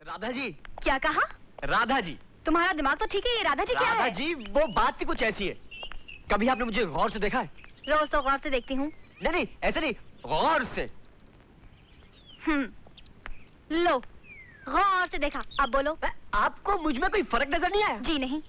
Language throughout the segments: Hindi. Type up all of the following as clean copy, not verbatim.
राधा जी। क्या कहा? राधा जी। तुम्हारा दिमाग तो ठीक है, ये राधा जी क्या है? राधा जी, वो बात ही कुछ ऐसी है। कभी आपने मुझे गौर से देखा है? रोज तो गौर से देखती हूँ। नहीं, ऐसे नहीं, गौर से। लो, गौर से देखा। अब बोलो। आपको मुझ में कोई फर्क नजर नहीं आया? जी नहीं।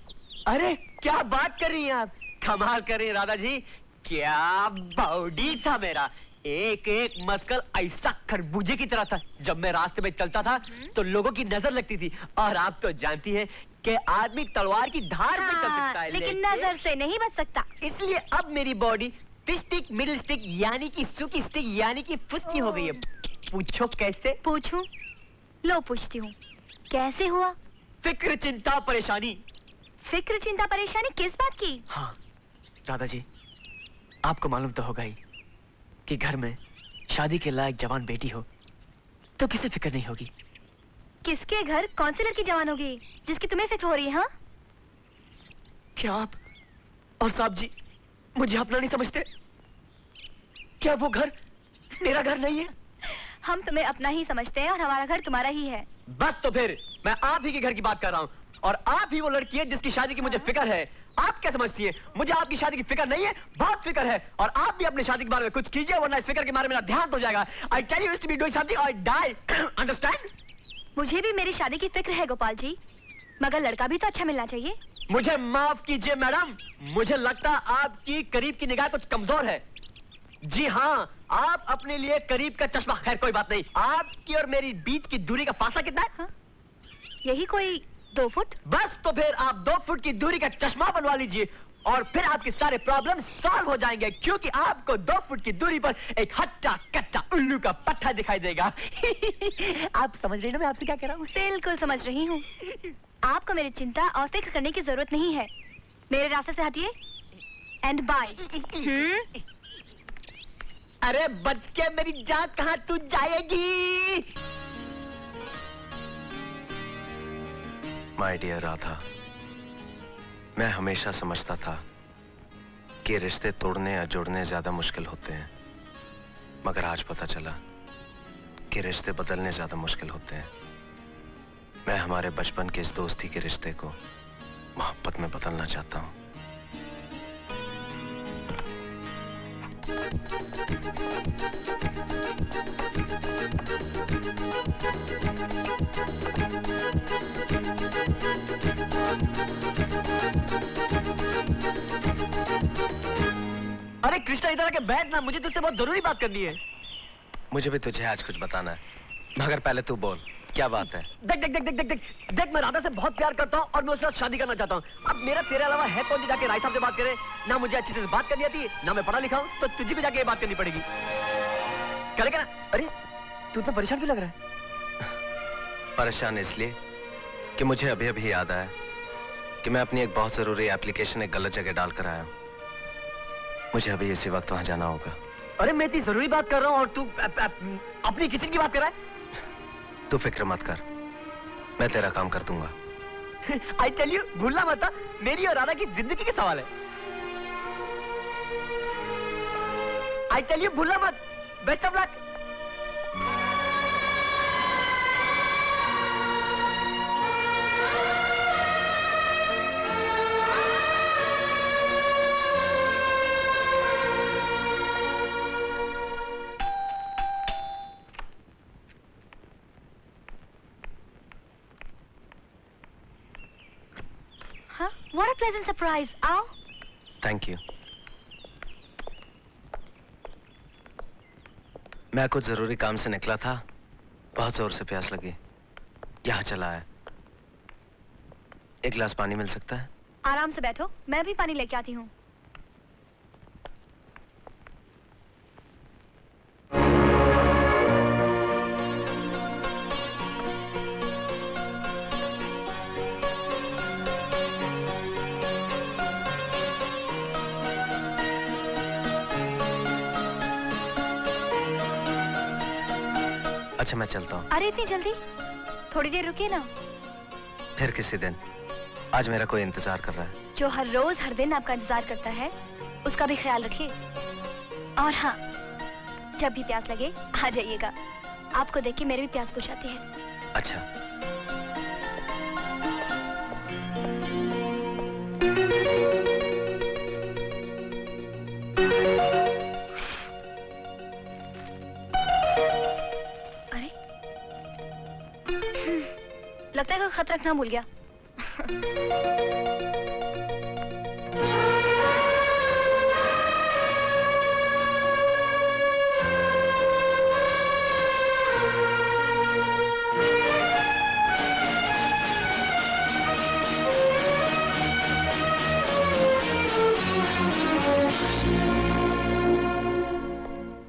अरे क्या बात कर रही हैं आप? कमाल कर रही हैं राधा जी। क्या बॉडी था मेरा, एक एक मस्कल ऐसा खरबूजे की तरह था। जब मैं रास्ते में चलता था तो लोगों की नजर लगती थी। और आप तो जानती हैं कि आदमी तलवार की धार में चल सकता है, लेकिन नजर से नहीं बच सकता। इसलिए अब मेरी बॉडी स्टिक, मिडिल स्टिक यानी कि सुकी स्टिक यानी कि फुस्ती हो गई है। पूछो कैसे? पूछूं? लो पूछती हूँ, कैसे हुआ? फिक्र, चिंता, परेशानी। फिक्र, चिंता, परेशानी किस बात की? हाँ राधा जी, आपको मालूम तो होगा ही कि घर में शादी के लायक जवान बेटी हो तो किसे फिक्र नहीं होगी। किसके घर कौन सी लड़की जवान होगी जिसकी तुम्हें फिक्र हो रही है? हाँ, क्या आप और साहब जी मुझे अपना नहीं समझते? क्या वो घर मेरा घर नहीं है? हम तुम्हें अपना ही समझते हैं और हमारा घर तुम्हारा ही है। बस तो फिर मैं आप ही के घर की बात कर रहा हूँ और आप ही वो लड़की है जिसकी शादी की मुझे फिक्र है। आप क्या समझती हैं? मुझे आपकी शादी की फिक्र नहीं है? बहुत फिक्र है। और आप भी अपनी शादी के बारे में कुछ कीजिए वरना इस फिक्र के बारे में मेरा ध्यान हो जाएगा। I tell you to be doing something or die. Understand? मुझे भी मेरी शादी की फिक्र है गोपाल जी, मगर लड़का भी तो अच्छा मिलना चाहिए। मुझे माफ कीजिए मैडम, मुझे लगता आपकी करीब की निगाह कुछ कमजोर है। जी हाँ, आप अपने लिए करीब का चश्मा, खैर कोई बात नहीं। आपकी और मेरी बीच की दूरी का फासला कितना है? हाँ? यही कोई 2 फुट। बस तो फिर आप 2 फुट की दूरी का चश्मा बनवा लीजिए और फिर आपके सारे प्रॉब्लम सॉल्व हो जाएंगे, क्योंकि आपको 2 फुट की दूरी पर एक हट्टा कट्टा उल्लू का पट्टा दिखाई देगा। आप समझ रही ना मैं आपसे क्या कह रहा हूँ? बिल्कुल समझ रही हूँ। आपको मेरी चिंता और फिक्र करने की जरूरत नहीं है। मेरे रास्ते से हटिए एंड बाय। अरे बच के मेरी जान कहाँ तू जाएगी? माय डियर राधा, मैं हमेशा समझता था कि रिश्ते तोड़ने या जोड़ने ज्यादा मुश्किल होते हैं, मगर आज पता चला कि रिश्ते बदलने ज्यादा मुश्किल होते हैं। मैं हमारे बचपन के इस दोस्ती के रिश्ते को मोहब्बत में बदलना चाहता हूँ। अरे कृष्णा इधर आके बैठ ना, मुझे तुझसे बहुत जरूरी बात करनी है। मुझे भी तुझे आज कुछ बताना है, मगर पहले तू बोल क्या बात है। देख देख देख देख देख देख देख, मैं राधा से बहुत प्यार करता हूँ और मैं उसके साथ शादी करना चाहता हूँ। अब मेरा तेरे अलावा है कौन जो जाके राय साहब से बात करे? ना मुझे अच्छी तरह बात करनी आती है, ना मैं पढ़ा लिखा हूँ, तो तुझे भी जाके ये बात करनी पड़ेगी। करेगा ना? अरे तू इतना परेशान क्यों लग रहा है? परेशान इसलिए कि मुझे अभी अभी याद आया कि मैं अपनी एक बहुत जरूरी एप्लीकेशन एक गलत जगह डालकर आया हूँ। मुझे अभी इसी वक्त वहां जाना होगा। अरे मैं इतनी जरूरी बात कर रहा हूँ और तू अपनी किचन की बात कर रहा है? तू फिक्र मत कर, मैं तेरा काम कर दूंगा। I tell you, भूलना मत, मेरी और राधा की जिंदगी के सवाल है। I tell you, भूलना मत। Best of luck. What a pleasant surprise. आओ। Thank you. मैं कुछ जरूरी काम से निकला था, बहुत जोर से प्यास लगी, यहाँ चला आया। एक गिलास पानी मिल सकता है? आराम से बैठो, मैं भी पानी लेके आती हूँ। अच्छा मैं चलता हूँ। अरे इतनी जल्दी? थोड़ी देर रुकिए ना। फिर किसी दिन, आज मेरा कोई इंतजार कर रहा है। जो हर रोज हर दिन आपका इंतजार करता है उसका भी ख्याल रखिए। और हाँ, जब भी प्यास लगे आ जाइएगा। आपको देख के मेरी भी प्यास बुझ जाती है। अच्छा। लगता है कोई खत रखना भूल गया।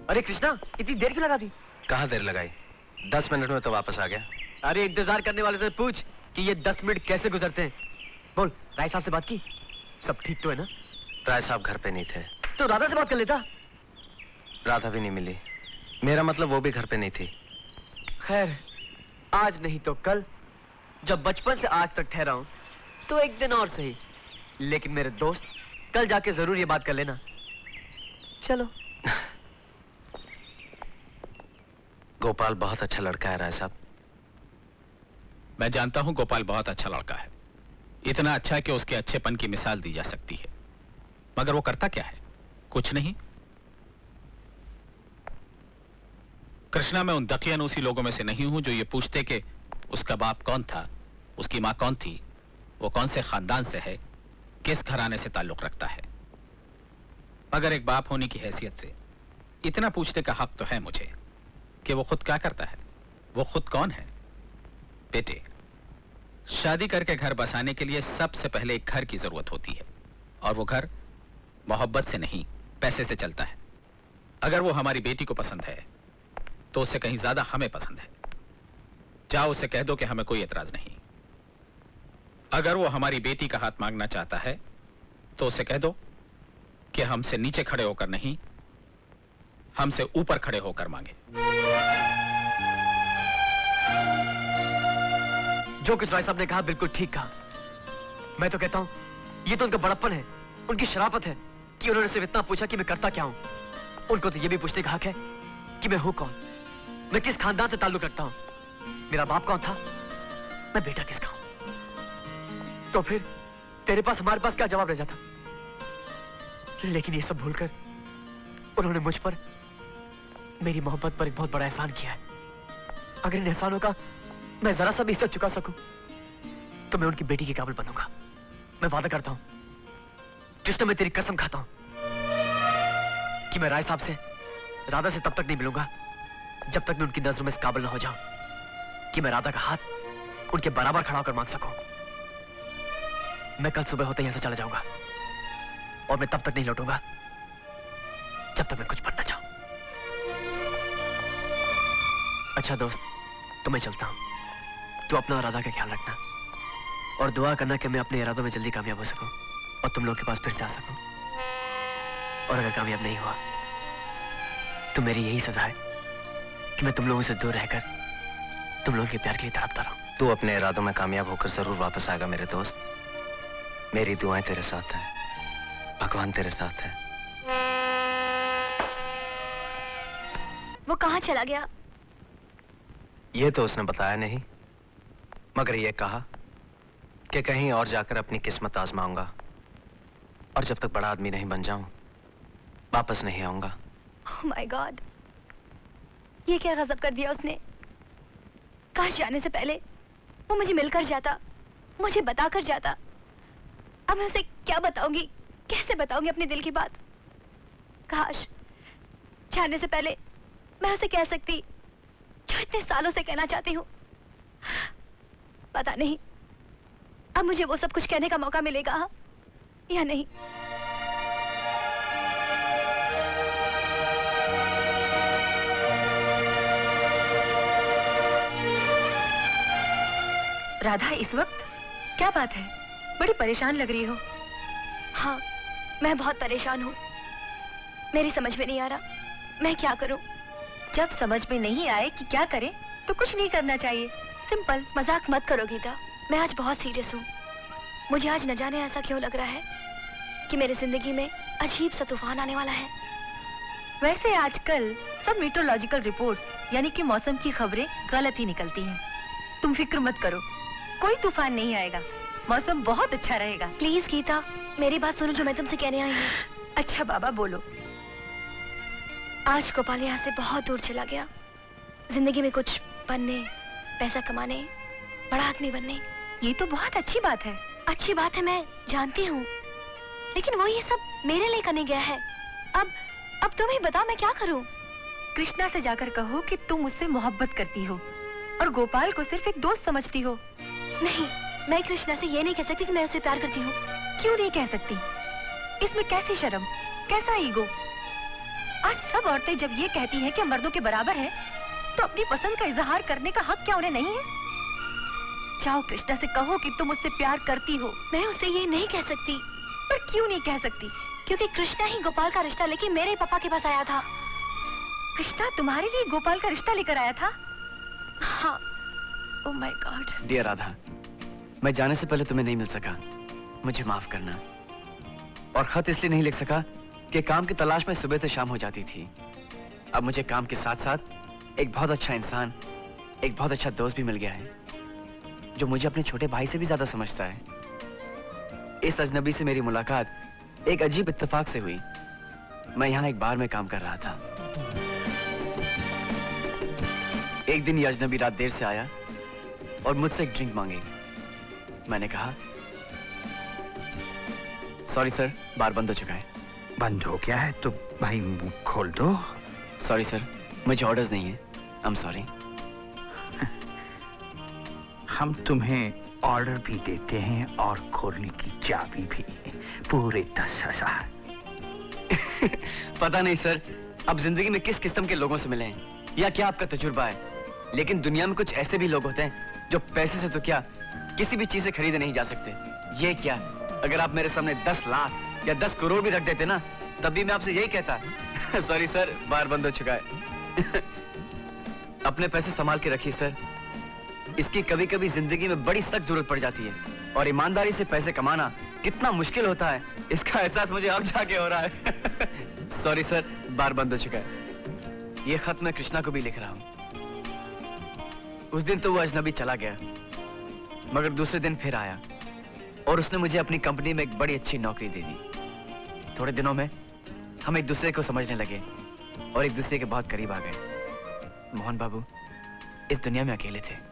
अरे कृष्णा, इतनी देर क्यों लगा दी? कहाँ देर लगाई? 10 मिनट में तो वापस आ गया। अरे इंतजार करने वाले से पूछ कि ये 10 मिनट कैसे गुजरते हैं। बोल, राय साहब से बात की? सब ठीक तो है ना? राय साहब घर पे नहीं थे। तो राधा से बात कर लेता। राधा भी नहीं मिली। मेरा मतलब वो भी घर पे नहीं थी। खैर, आज नहीं तो कल, जब बचपन से आज तक ठहरा हूं, तो एक दिन और सही, लेकिन मेरे दोस्त कल जाके जरूर ये बात कर लेना। चलो। गोपाल बहुत अच्छा लड़का है राय साहब। मैं जानता हूं गोपाल बहुत अच्छा लड़का है, इतना अच्छा कि उसके अच्छेपन की मिसाल दी जा सकती है, मगर वो करता क्या है? कुछ नहीं। कृष्णा, मैं उन दकियानूसी लोगों में से नहीं हूं जो ये पूछते कि उसका बाप कौन था, उसकी मां कौन थी, वो कौन से खानदान से है, किस घराने से ताल्लुक रखता है। मगर एक बाप होने की हैसियत से इतना पूछने का हक तो है मुझे कि वो खुद क्या करता है, वो खुद कौन है। बेटे, शादी करके घर बसाने के लिए सबसे पहले एक घर की जरूरत होती है, और वो घर मोहब्बत से नहीं, पैसे से चलता है। अगर वो हमारी बेटी को पसंद है तो उससे कहीं ज्यादा हमें पसंद है। जाओ उससे कह दो कि हमें कोई एतराज नहीं। अगर वो हमारी बेटी का हाथ मांगना चाहता है तो उससे कह दो कि हमसे नीचे खड़े होकर नहीं, हमसे ऊपर खड़े होकर मांगे। जो कुछ राय साहब ने कहा बिल्कुल ठीक कहा। मैं तो कहता हूं ये तो उनका बड़प्पन है, उनकी शराफत है कि उन्होंने सिर्फ इतना पूछा कि मैं करता क्या हूं। उनको तो ये भी पूछने का हक है कि मैं हूं कौन, मैं किस खानदान से ताल्लुक रखता हूं, मेरा बाप कौन था, मैं बेटा किसका हूं। तो फिर तेरे पास, हमारे पास क्या जवाब रह जाता? लेकिन ये सब भूलकर उन्होंने मुझ पर, मेरी मोहब्बत पर एक बहुत बड़ा एहसान किया है। अगर इन एहसानों का मैं जरा सा भी हिस्सा चुका सकूं तो मैं उनकी बेटी के काबिल बनूंगा। मैं वादा करता हूं, कृष्ण, मैं तेरी कसम खाता हूं कि मैं राय साहब से, राधा से तब तक नहीं मिलूंगा जब तक मैं उनकी नजरों में इस काबिल ना हो जाऊं कि मैं राधा का हाथ उनके बराबर खड़ा होकर मांग सकूं। मैं कल सुबह होते यहां से चला जाऊंगा और मैं तब तक नहीं लौटूंगा जब तक मैं कुछ बनना चाहूं। अच्छा दोस्त, तो मैं चलता हूं। तू अपना और राधा का ख्याल रखना और दुआ करना कि मैं अपने इरादों में जल्दी कामयाब हो सकूं और तुम लोगों के पास फिर से आ सकूं। और अगर कामयाब नहीं हुआ तो मेरी यही सजा है कि मैं तुम लोगों से दूर रहकर तुम लोगों के प्यार के लिए तड़पता रहूं। तू अपने इरादों में कामयाब होकर जरूर वापस आएगा मेरे दोस्त। मेरी दुआएं तेरे साथ हैं, भगवान तेरे साथ है। वो कहाँ चला गया? ये तो उसने बताया नहीं, मगर ये कहा कि कहीं और जाकर अपनी किस्मत आजमाऊंगा और जब तक बड़ा आदमी नहीं बन जाऊं वापस नहीं आऊंगा। ओह माय गॉड, ये क्या गजब कर दिया उसने। काश जाने से पहले वो मुझे मिलकर जाता, मुझे बताकर जाता। अब मैं उसे क्या बताऊंगी, कैसे बताऊंगी अपने दिल की बात। काश जाने से पहले मैं उसे कह सकती जो इतने सालों से कहना चाहती हूँ। पता नहीं अब मुझे वो सब कुछ कहने का मौका मिलेगा या नहीं। राधा, इस वक्त क्या बात है? बड़ी परेशान लग रही हो। हाँ, मैं बहुत परेशान हूँ। मेरी समझ में नहीं आ रहा मैं क्या करूँ। जब समझ में नहीं आए कि क्या करें तो कुछ नहीं करना चाहिए, सिंपल। मजाक मत करो गीता, मैं आज बहुत सीरियस हूँ। मुझे आज न जाने ऐसा क्यों लग रहा है कि मेरी जिंदगी में अजीब सा तूफान आने वाला है। वैसे आजकल सब मीटरोलॉजिकल रिपोर्ट्स यानी कि मौसम की खबरें गलत ही निकलती हैं। तुम फिक्र मत करो, कोई तूफान नहीं आएगा, मौसम बहुत अच्छा रहेगा। प्लीज गीता, मेरी बात सुनो जो मैं तुमसे कहने आई हूँ। अच्छा बाबा, बोलो। आज गोपाल यहाँ से बहुत दूर चला गया, जिंदगी में कुछ बनने, पैसा कमाने, बड़ा आदमी बनने। ये तो बहुत अच्छी बात है। अच्छी बात है, मैं जानती हूँ, लेकिन वो ये सब मेरे लिए करने गया है। अब तुम ही बताओ मैं क्या करूँ? कृष्णा से जाकर कहो कि तुम उससे मोहब्बत करती हो और गोपाल को सिर्फ एक दोस्त समझती हो। नहीं, मैं कृष्णा से ये नहीं कह सकती कि मैं उसे प्यार करती हूँ। क्यों नहीं कह सकती? इसमें कैसी शर्म, कैसा ईगो? आज सब औरतें जब ये कहती हैं कि मर्दों के बराबर हैं, तो अपनी पसंद का इजहार करने का हक क्या उन्हें नहीं है? जाओ कृष्णा से कहो कि तुम उससे प्यार करती हो। मैं उसे ये नहीं कह सकती। पर क्यों नहीं कह सकती? क्योंकि कृष्णा ही गोपाल का रिश्ता लेके मेरे पापा के पास आया था। कृष्णा तुम्हारे लिए गोपाल का रिश्ता लेकर आया था? हाँ। Oh my God. Dear Radha, मैं जाने से पहले तुम्हें नहीं मिल सका, मुझे माफ करना। और खत इसलिए नहीं लिख सका कि काम की तलाश में सुबह से शाम हो जाती थी। अब मुझे काम के साथ साथ एक बहुत अच्छा इंसान, एक बहुत अच्छा दोस्त भी मिल गया है, जो मुझे अपने छोटे भाई से भी ज्यादा समझता है। इस अजनबी से मेरी मुलाकात एक अजीब इत्तेफाक से हुई। मैं यहाँ एक बार में काम कर रहा था। एक दिन ये अजनबी रात देर से आया और मुझसे एक ड्रिंक मांगी। मैंने कहा, सॉरी सर, बार बंद हो चुका है। बंद हो गया है तो भाई मुंह खोल दो। सॉरी सर, मुझे ऑर्डर्स नहीं है। I am sorry. हम तुम्हें ऑर्डर भी देते हैं और खोलने की चाबी भी, पूरे 10,000। पता नहीं सर, अब जिंदगी में किस किस्म के लोगों से मिले हैं या क्या आपका तजुर्बा है, लेकिन दुनिया में कुछ ऐसे भी लोग होते हैं जो पैसे से तो क्या किसी भी चीज से खरीदे नहीं जा सकते। ये क्या, अगर आप मेरे सामने 10 लाख या 10 करोड़ भी रख देते ना, तब भी मैं आपसे यही कहता। सॉरी सर, बार बंद हो चुका है। अपने पैसे संभाल के रखिए सर, इसकी कभी कभी जिंदगी में बड़ी सख्त जरूरत पड़ जाती है। और ईमानदारी से पैसे कमाना कितना मुश्किल होता है, इसका एहसास मुझे अब जाके हो रहा है। सॉरी सर, बार बंद हो चुका है। ये खत मैं कृष्णा को भी लिख रहा हूँ। उस दिन तो वो अजनबी चला गया, मगर दूसरे दिन फिर आया और उसने मुझे अपनी कंपनी में एक बड़ी अच्छी नौकरी दे दी। थोड़े दिनों में हम एक दूसरे को समझने लगे और एक दूसरे के बहुत करीब आ गए। मोहन बाबू इस दुनिया में अकेले थे।